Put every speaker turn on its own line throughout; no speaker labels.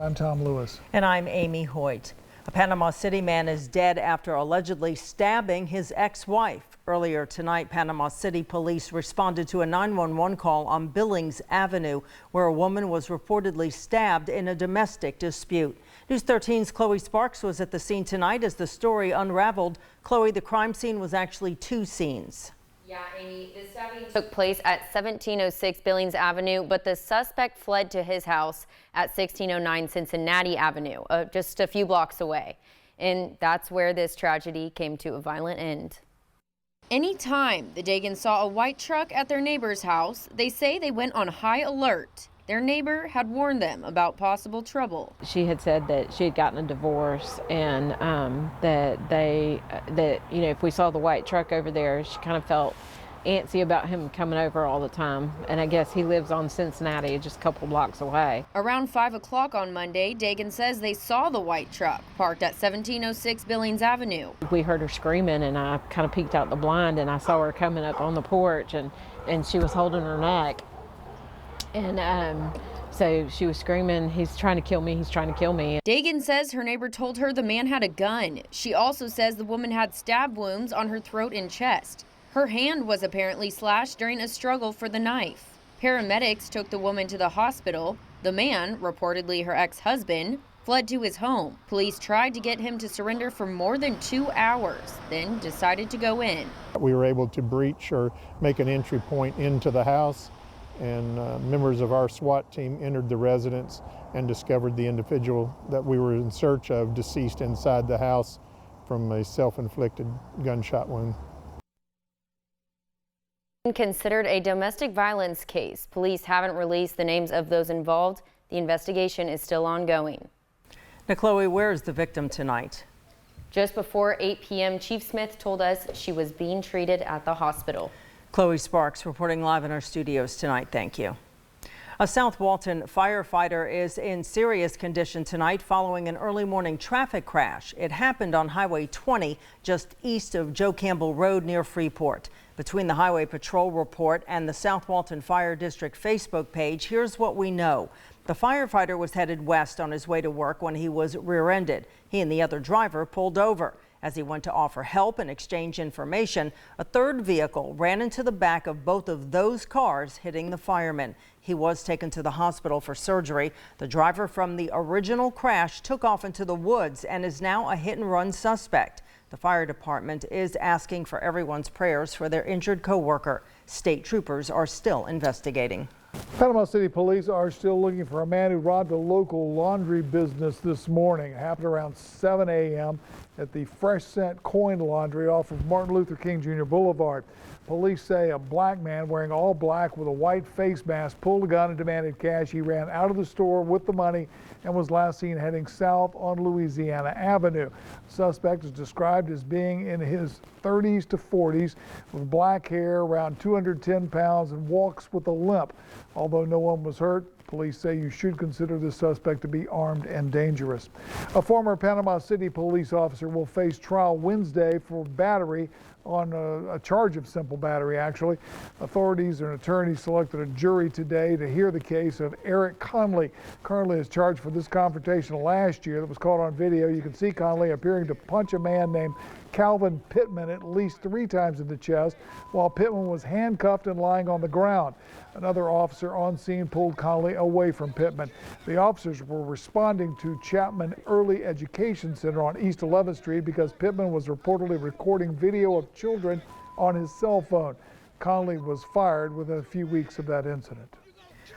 I'm Tom Lewis.
And I'm Amy Hoyt. A Panama City man is dead after allegedly stabbing his ex-wife. Earlier tonight, Panama City police responded to a 911 call on Billings Avenue, where a woman was reportedly stabbed in a domestic dispute. News 13's Chloe Sparks was at the scene tonight as the story unraveled. Chloe, the crime scene was actually two scenes.
Yeah, Amy, the stabbing took place at 1706 Billings Avenue, but the suspect fled to his house at 1609 Cincinnati Avenue, just a few blocks away. And that's where this tragedy came to a violent end. Anytime the Dagans saw a white truck at their neighbor's house, they say they went on high alert. Their neighbor had warned them about possible trouble.
She had said that she had gotten a divorce and that if we saw the white truck over there, she kind of felt antsy about him coming over all the time. And I guess he lives on Cincinnati, just a couple blocks away.
Around 5 o'clock on Monday, Dagan says they saw the white truck parked at 1706 Billings Avenue.
We heard her screaming and I kind of peeked out the blind and I saw her coming up on the porch and she was holding her neck. And so she was screaming, "He's trying to kill me, he's trying to kill me."
Dagan says her neighbor told her the man had a gun. She also says the woman had stab wounds on her throat and chest. Her hand was apparently slashed during a struggle for the knife. Paramedics took the woman to the hospital. The man, reportedly her ex-husband, fled to his home. Police tried to get him to surrender for more than 2 hours, then decided to go in.
We were able to breach or make an entry point into the house, and members of our SWAT team entered the residence and discovered the individual that we were in search of deceased inside the house from a self-inflicted gunshot wound.
Considered a domestic violence case. Police haven't released the names of those involved. The investigation is still ongoing.
Now, Chloe, where is the victim tonight?
Just before 8 p.m., Chief Smith told us she was being treated at the hospital.
Chloe Sparks reporting live in our studios tonight. Thank you. A South Walton firefighter is in serious condition tonight following an early morning traffic crash. It happened on Highway 20 just east of Joe Campbell Road near Freeport. Between the Highway Patrol report and the South Walton Fire District Facebook page, here's what we know. The firefighter was headed west on his way to work when he was rear-ended. He and the other driver pulled over. As he went to offer help and exchange information, a third vehicle ran into the back of both of those cars, hitting the fireman. He was taken to the hospital for surgery. The driver from the original crash took off into the woods and is now a hit-and-run suspect. The fire department is asking for everyone's prayers for their injured co-worker. State troopers are still investigating.
Panama City Police are still looking for a man who robbed a local laundry business this morning. It happened around 7 a.m. at the Fresh Scent Coin Laundry off of Martin Luther King Jr. Boulevard. Police say a black man wearing all black with a white face mask pulled a gun and demanded cash. He ran out of the store with the money and was last seen heading south on Louisiana Avenue. The suspect is described as being in his 30s to 40s with black hair, around 210 pounds, and walks with a limp. Although no one was hurt, police say you should consider the suspect to be armed and dangerous. A former Panama City police officer will face trial Wednesday for battery on a charge of simple battery, actually. Authorities and attorneys selected a jury today to hear the case of Eric Conley. Conley is charged for this confrontation last year that was caught on video. You can see Conley appearing to punch a man named Calvin Pittman at least 3 times in the chest while Pittman was handcuffed and lying on the ground. Another officer on scene pulled Conley away from Pittman. The officers were responding to Chapman Early Education Center on East 11th Street because Pittman was reportedly recording video of children on his cell phone. Conley was fired within a few weeks of that incident.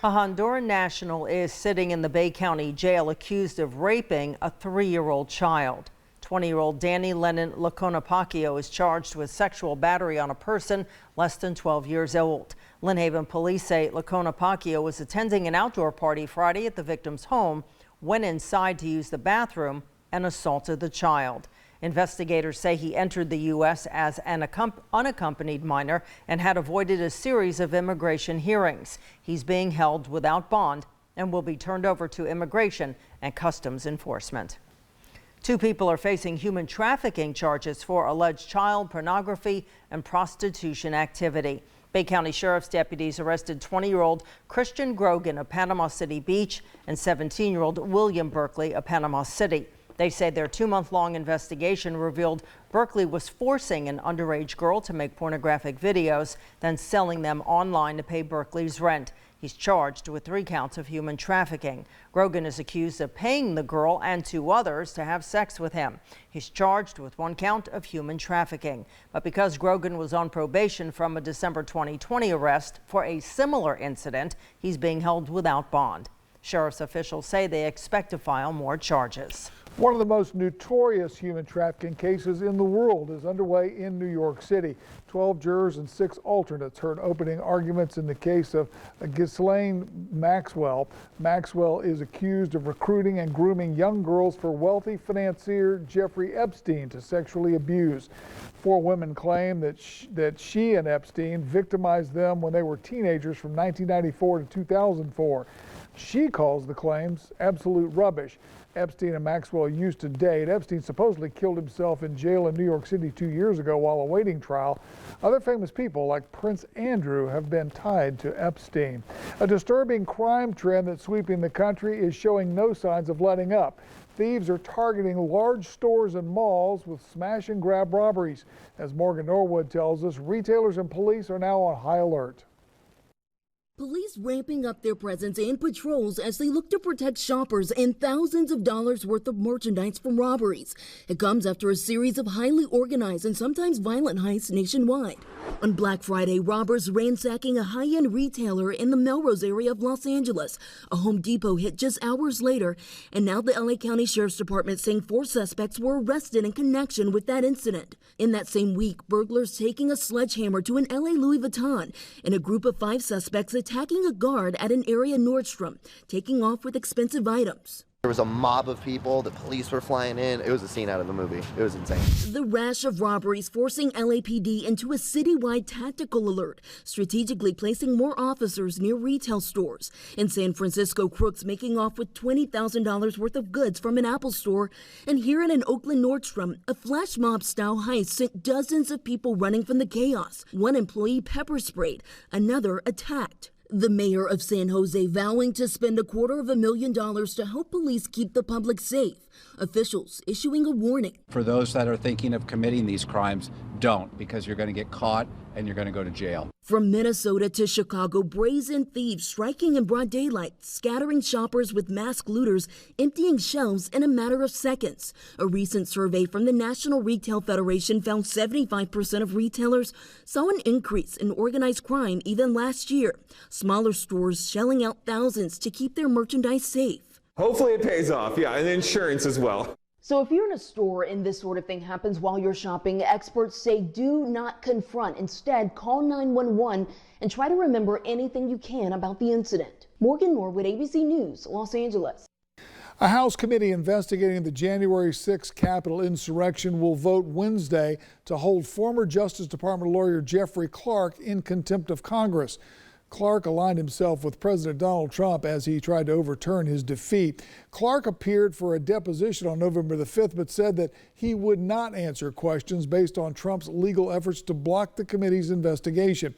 A Honduran national is sitting in the Bay County jail accused of raping a 3-year-old child. 20-year-old Danny Lennon Laconapacio is charged with sexual battery on a person less than 12 years old. Lynn Haven police say Laconapacio was attending an outdoor party Friday at the victim's home, went inside to use the bathroom, and assaulted the child. Investigators say he entered the U.S. as an unaccompanied minor and had avoided a series of immigration hearings. He's being held without bond and will be turned over to Immigration and Customs Enforcement. 2 people are facing human trafficking charges for alleged child pornography and prostitution activity. Bay County Sheriff's deputies arrested 20-year-old Christian Grogan of Panama City Beach and 17-year-old William Berkeley of Panama City. They say their 2-month-long investigation revealed Berkeley was forcing an underage girl to make pornographic videos, then selling them online to pay Berkeley's rent. He's charged with 3 counts of human trafficking. Grogan is accused of paying the girl and 2 others to have sex with him. He's charged with 1 count of human trafficking. But because Grogan was on probation from a December 2020 arrest for a similar incident, he's being held without bond. Sheriff's officials say they expect to file more charges.
One of the most notorious human trafficking cases in the world is underway in New York City. 12 jurors and 6 alternates heard opening arguments in the case of Ghislaine Maxwell. Maxwell is accused of recruiting and grooming young girls for wealthy financier Jeffrey Epstein to sexually abuse. 4 women claim that she and Epstein victimized them when they were teenagers from 1994 to 2004. She calls the claims absolute rubbish. Epstein and Maxwell used to date. Epstein supposedly killed himself in jail in New York City 2 years ago while awaiting trial. Other famous people like Prince Andrew have been tied to Epstein. A disturbing crime trend that's sweeping the country is showing no signs of letting up. Thieves are targeting large stores and malls with smash and grab robberies. As Morgan Norwood tells us, retailers and police are now on high alert.
Police ramping up their presence and patrols as they look to protect shoppers and thousands of dollars worth of merchandise from robberies. It comes after a series of highly organized and sometimes violent heists nationwide. On Black Friday, robbers ransacking a high-end retailer in the Melrose area of Los Angeles. A Home Depot hit just hours later, and now the LA County Sheriff's Department saying 4 suspects were arrested in connection with that incident. In that same week, burglars taking a sledgehammer to an LA Louis Vuitton, and a group of 5 suspects attacking a guard at an area Nordstrom, taking off with expensive items.
There was a mob of people, the police were flying in. It was a scene out of a movie. It was insane.
The rash of robberies forcing LAPD into a citywide tactical alert, strategically placing more officers near retail stores. In San Francisco, crooks making off with $20,000 worth of goods from an Apple store. And here in an Oakland Nordstrom, a flash mob-style heist sent dozens of people running from the chaos. One employee pepper sprayed, another attacked. The mayor of San Jose vowing to spend $250,000 to help police keep the public safe. Officials issuing a warning.
For those that are thinking of committing these crimes, don't, because you're going to get caught and you're going to go to jail.
From Minnesota to Chicago, brazen thieves striking in broad daylight, scattering shoppers with masked looters, emptying shelves in a matter of seconds. A recent survey from the National Retail Federation found 75% of retailers saw an increase in organized crime even last year. Smaller stores shelling out thousands to keep their merchandise safe.
Hopefully it pays off, yeah, and insurance as well.
So if you're in a store and this sort of thing happens while you're shopping, experts say do not confront. Instead, call 911 and try to remember anything you can about the incident. Morgan Norwood, ABC News, Los Angeles.
A House committee investigating the January 6th Capitol insurrection will vote Wednesday to hold former Justice Department lawyer Jeffrey Clark in contempt of Congress. Clark aligned himself with President Donald Trump as he tried to overturn his defeat. Clark appeared for a deposition on November the 5th, but said that he would not answer questions based on Trump's legal efforts to block the committee's investigation.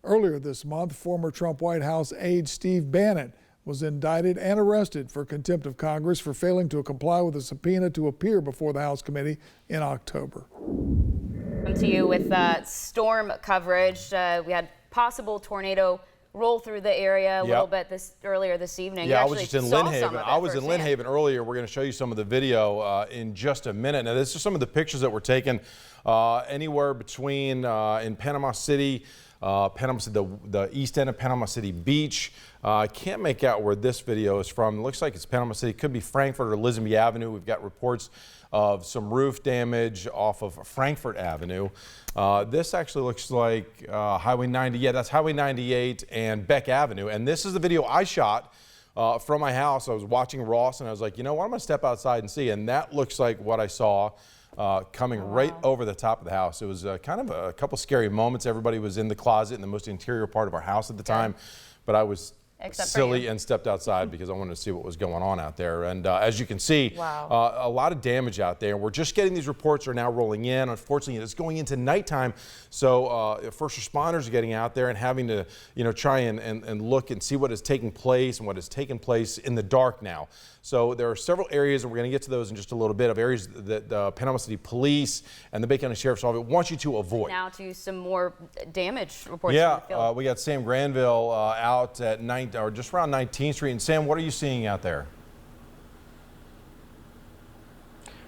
Earlier this month, former Trump White House aide Steve Bannon was indicted and arrested for contempt of Congress for failing to comply with a subpoena to appear before the House committee in October.
Come to you with storm coverage. We had possible tornado roll through the area a little bit earlier this evening.
Yeah, I was just in Lynn Haven. I was in Lynn Haven earlier. We're going to show you some of the video in just a minute. Now, this is some of the pictures that were taken anywhere between in Panama City, the east end of Panama City Beach. I can't make out where this video is from. It looks like it's Panama City. It could be Frankfurt or Lisbon Avenue. We've got reports of some roof damage off of Frankfurt Avenue. This actually looks like Highway 90. Yeah, that's Highway 98 and Beck Avenue. And this is the video I shot from my house. I was watching Ross and I was like, you know what, I'm gonna step outside and see. And that looks like what I saw coming right over the top of the house. It was kind of a couple scary moments. Everybody was in the closet in the most interior part of our house at the time. But I was
Except
silly and stepped outside because I wanted to see what was going on out there. And as you can see, a lot of damage out there. We're just getting these reports are now rolling in. Unfortunately, it's going into nighttime, so first responders are getting out there and having to, try and look and see what is taking place and what has taken place in the dark now. So there are several areas, and we're going to get to those in just a little bit, of areas that Panama City Police and the Bay County Sheriff's Office want you to avoid.
Now to some more damage reports.
Yeah, we got Sam Granville out at just around 19th Street. And Sam, what are you seeing out there?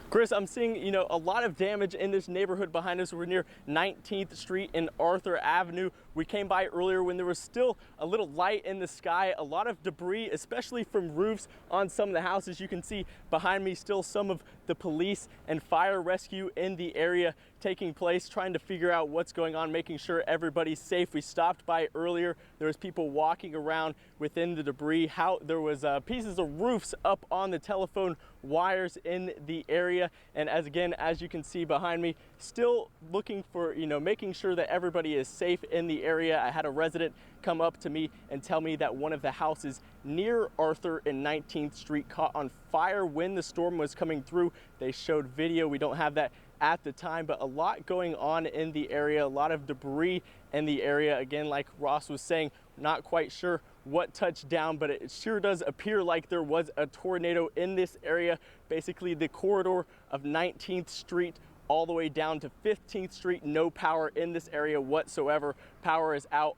Chris, I'm seeing, a lot of damage in this neighborhood behind us. We're near 19th Street and Arthur Avenue. We came by earlier when there was still a little light in the sky, a lot of debris, especially from roofs on some of the houses. You can see behind me still some of the police and fire rescue in the area taking place, trying to figure out what's going on, making sure everybody's safe. We stopped by earlier. There was people walking around within the debris. There was pieces of roofs up on the telephone wires in the area. And as you can see behind me, still looking for, making sure that everybody is safe in the area. I had a resident come up to me and tell me that one of the houses near Arthur and 19th Street caught on fire when the storm was coming through. They showed video. We don't have that at the time, but a lot going on in the area, a lot of debris in the area. Again, like Ross was saying, not quite sure what touched down, but it sure does appear like there was a tornado in this area. Basically the corridor of 19th Street all the way down to 15th Street, no power in this area whatsoever. Power is out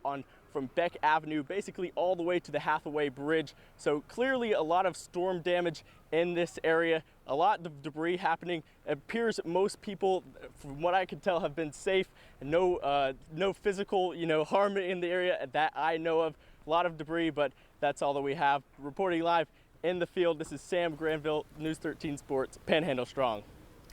from Beck Avenue, basically all the way to the Hathaway Bridge. So clearly a lot of storm damage in this area, a lot of debris happening. It appears most people, from what I can tell, have been safe. No physical, harm in the area that I know of. A lot of debris, but that's all that we have. Reporting live in the field, this is Sam Granville, News 13 Sports, Panhandle Strong.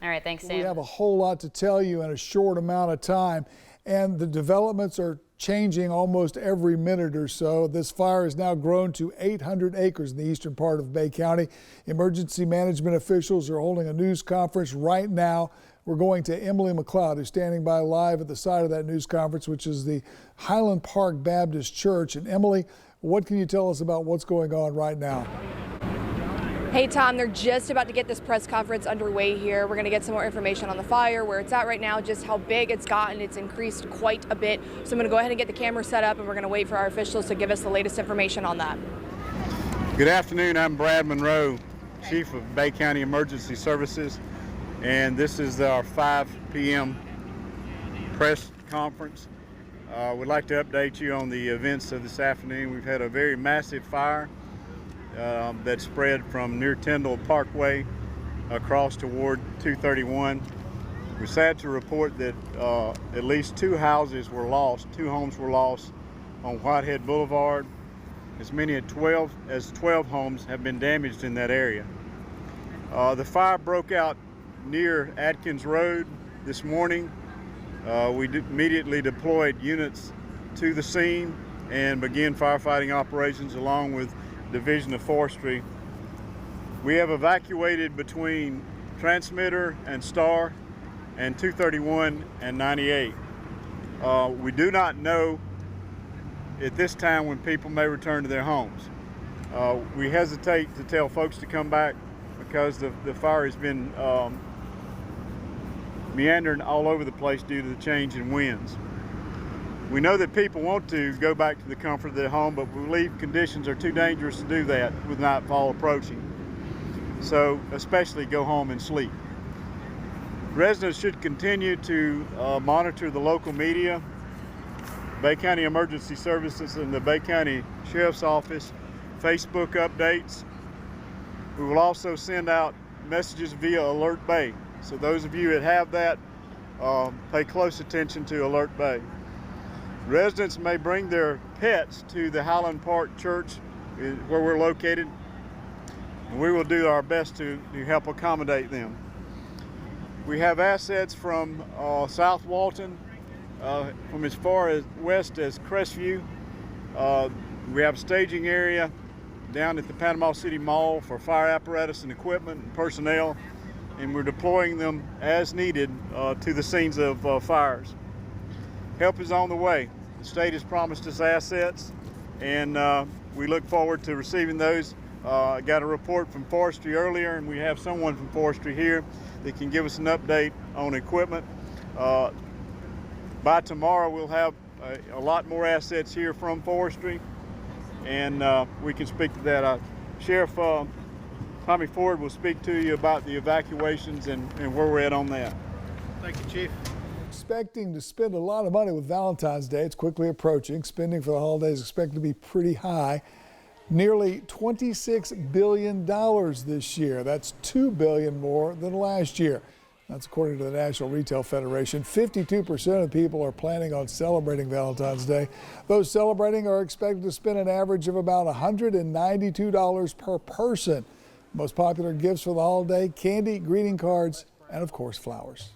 All right, thanks, Sam.
We have a whole lot to tell you in a short amount of time, and the developments are changing almost every minute or so. This fire has now grown to 800 acres in the eastern part of Bay County. Emergency management officials are holding a news conference right now. We're going to Emily McLeod, who's standing by live at the side of that news conference, which is the Highland Park Baptist Church. And Emily, what can you tell us about what's going on right now?
Hey Tom, they're just about to get this press conference underway here. We're going to get some more information on the fire, where it's at right now, just how big it's gotten. It's increased quite a bit. So I'm going to go ahead and get the camera set up, and we're going to wait for our officials to give us the latest information on that.
Good afternoon. I'm Brad Monroe, Chief of Bay County Emergency Services, and this is our 5 p.m. press conference. We'd like to update you on the events of this afternoon. We've had a very massive fire that spread from near Tyndall Parkway across toward 231. We're sad to report that at least 2 houses were lost, 2 homes were lost on Whitehead Boulevard. As many as 12 homes have been damaged in that area. The fire broke out near Atkins Road this morning. We immediately deployed units to the scene and began firefighting operations along with Division of Forestry. We have evacuated between Transmitter and Star and 231 and 98. We do not know at this time when people may return to their homes. We hesitate to tell folks to come back because the fire has been meandering all over the place due to the change in winds. We know that people want to go back to the comfort of their home, but we believe conditions are too dangerous to do that with nightfall approaching. So especially go home and sleep. Residents should continue to monitor the local media, Bay County Emergency Services and the Bay County Sheriff's Office Facebook updates. We will also send out messages via Alert Bay. So those of you that have that, pay close attention to Alert Bay. Residents may bring their pets to the Highland Park Church where we're located, and we will do our best to help accommodate them. We have assets from South Walton, from as far as west as Crestview. We have a staging area down at the Panama City Mall for fire apparatus and equipment and personnel, and we're deploying them as needed to the scenes of fires. Help is on the way. The state has promised us assets. and we look forward to receiving those. I got a report from forestry earlier, and we have someone from forestry here that can give us an update on equipment. By tomorrow, we'll have a lot more assets here from forestry, and we can speak to that. Sheriff Tommy Ford will speak to you about the evacuations and where we're at on that.
Thank you, Chief.
Expecting to spend a lot of money with Valentine's Day. It's quickly approaching. Spending for the holidays is expected to be pretty high. Nearly $26 billion this year. That's $2 billion more than last year. That's according to the National Retail Federation. 52% of people are planning on celebrating Valentine's Day. Those celebrating are expected to spend an average of about $192 per person. Most popular gifts for the holiday: candy, greeting cards, and of course flowers.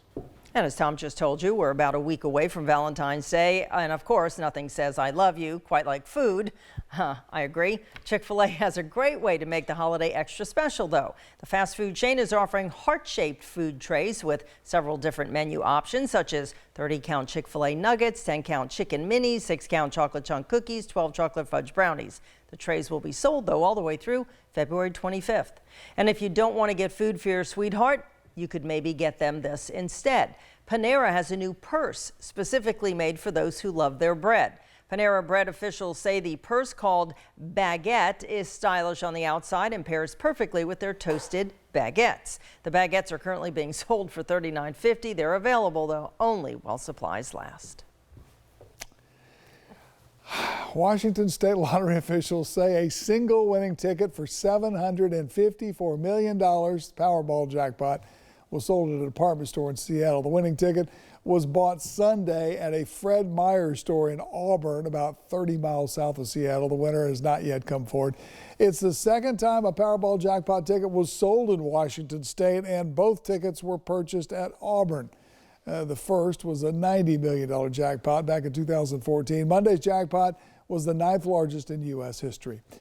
And as Tom just told you, we're about a week away from Valentine's Day. And of course, nothing says I love you quite like food. I agree. Chick-fil-A has a great way to make the holiday extra special, though. The fast food chain is offering heart-shaped food trays with several different menu options, such as 30-count Chick-fil-A nuggets, 10-count chicken minis, 6-count chocolate chunk cookies, 12 chocolate fudge brownies. The trays will be sold, though, all the way through February 25th. And if you don't want to get food for your sweetheart, you could maybe get them this instead. Panera has a new purse specifically made for those who love their bread. Panera Bread officials say the purse, called Baguette, is stylish on the outside and pairs perfectly with their toasted baguettes. The baguettes are currently being sold for $39.50. They're available, though, only while supplies last.
Washington State Lottery officials say a single winning ticket for $754 million, Powerball jackpot, was sold at a department store in Seattle. The winning ticket was bought Sunday at a Fred Meyer store in Auburn, about 30 miles south of Seattle. The winner has not yet come forward. It's the second time a Powerball jackpot ticket was sold in Washington State, and both tickets were purchased at Auburn. The first was a $90 million jackpot back in 2014. Monday's jackpot was the 9th largest in U.S. history.